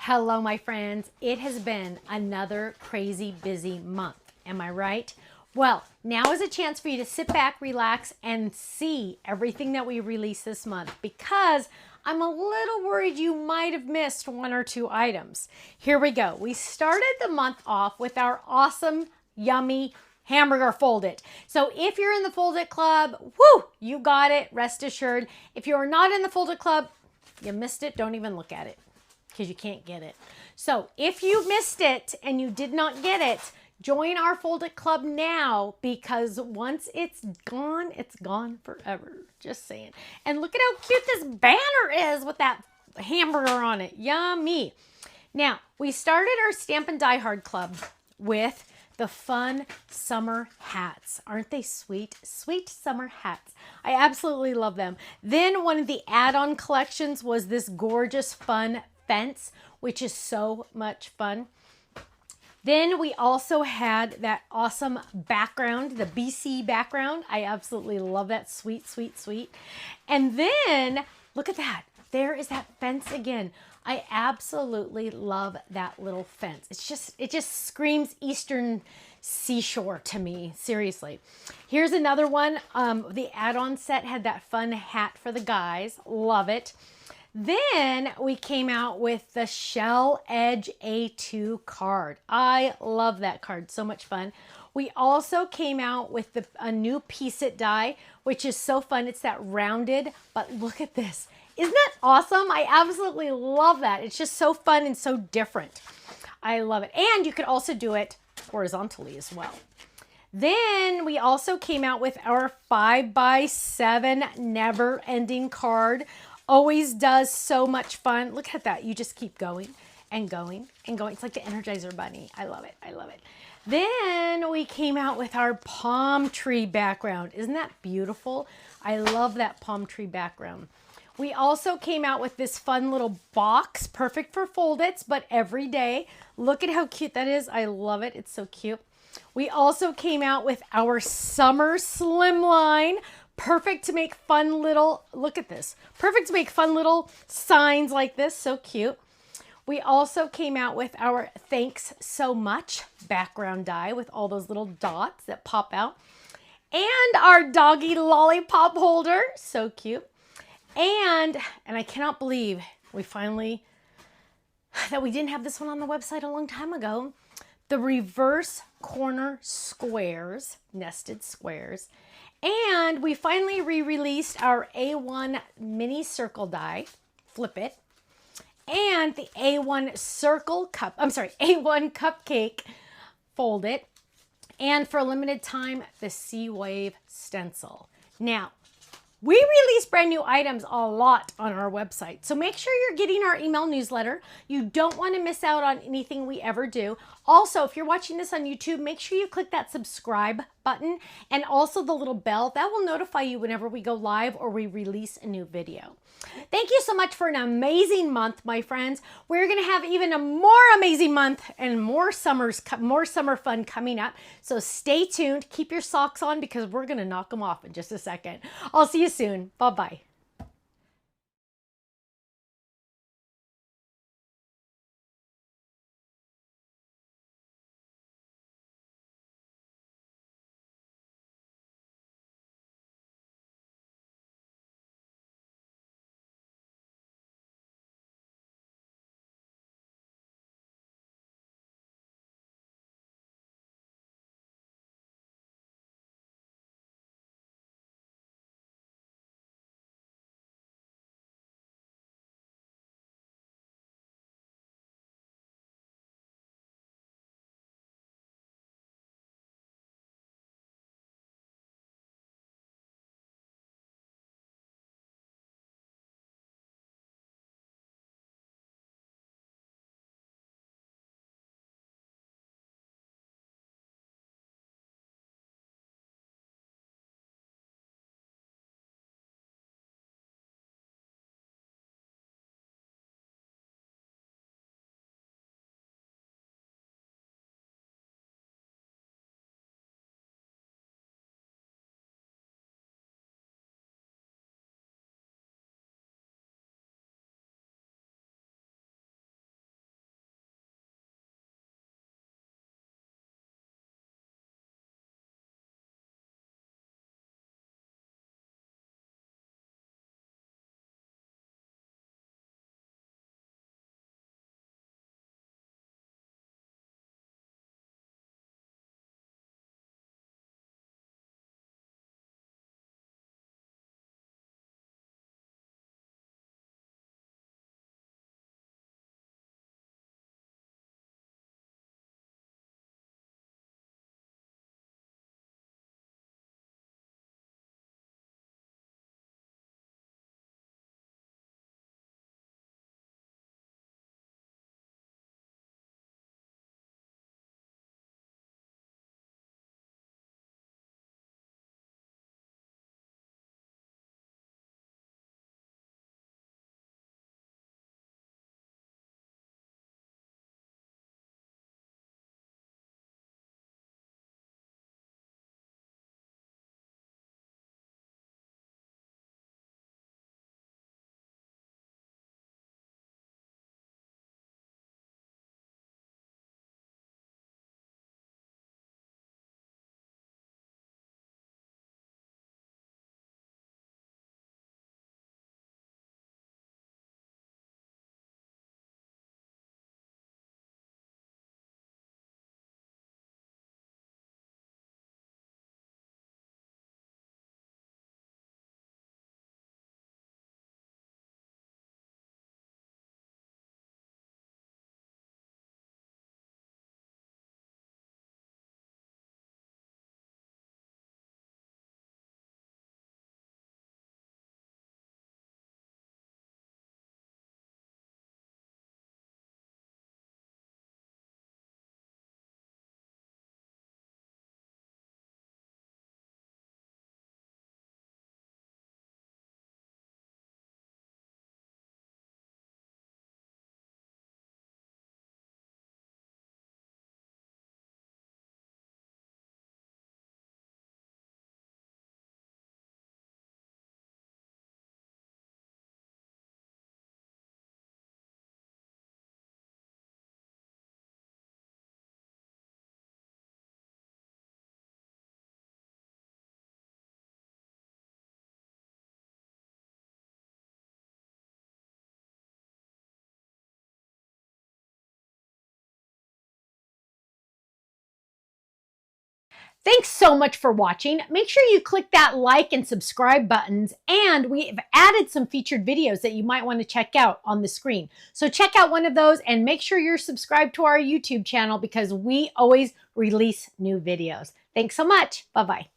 Hello, my friends. It has been another crazy busy month. Am I right? Well, now is a chance for you to sit back, relax, and see everything that we released this month because I'm a little worried you might have missed one or two items. Here we go. We started the month off with our awesome, yummy hamburger Fold It. So if you're in the Fold It Club, whoo, you got it, rest assured. If you're not in the Fold It Club, you missed it, don't even look at it because you can't get it. So if you missed it and you did not get it, join our Fold It Club now because once it's gone forever. Just saying. And look at how cute this banner is with that hamburger on it. Yummy. Now, we started our Stamp and Die Hard Club with the fun summer hats. Aren't they sweet? Sweet summer hats. I absolutely love them. Then one of the add-on collections was this gorgeous fun fence, which is so much fun. Then we also had that awesome background, the BC background. I absolutely love that. Sweet, sweet, sweet. And then look at that. There is that fence again. I absolutely love that little fence. It just screams Eastern seashore to me, seriously. Here's another one. The add-on set had that fun hat for the guys. Love it. Then we came out with the Shell Edge A2 card. I love that card, so much fun. We also came out with a new piece it die, which is so fun. It's that rounded, but look at this. Isn't that awesome? I absolutely love that. It's just so fun and so different. I love it. And you could also do it horizontally as well. Then we also came out with our 5x7 never-ending card. Always does so much fun. Look at that. You just keep going and going and going. It's like the Energizer Bunny. I love it. I love it. Then we came out with our palm tree background. Isn't that beautiful? I love that palm tree background. We also came out with this fun little box, perfect for fold-its, but every day. Look at how cute that is. I love it. It's so cute. We also came out with our summer Slimline. Perfect to make fun little, look at this. Perfect to make fun little signs like this. So cute. We also came out with our Thanks So Much background die with all those little dots that pop out. And our doggy lollipop holder. So cute. And I cannot believe we finally, that we didn't have this one on the website a long time ago. The reverse corner squares, nested squares. And we finally re-released our A1 mini circle die, flip it, and the A1 A1 cupcake fold it, and for a limited time, the Wave Stencil. Now, we release brand new items a lot on our website, so make sure you're getting our email newsletter. You don't want to miss out on anything we ever do. Also, if you're watching this on YouTube, make sure you click that subscribe button and also the little bell. That will notify you whenever we go live or we release a new video. Thank you so much for an amazing month, my friends. We're going to have even a more amazing month and more summer fun coming up. So stay tuned. Keep your socks on because we're going to knock them off in just a second. I'll see you soon. Bye-bye. Thanks so much for watching. Make sure you click that like and subscribe buttons, and we've added some featured videos that you might want to check out on the screen. So check out one of those and make sure you're subscribed to our YouTube channel because we always release new videos. Thanks so much. Bye-bye.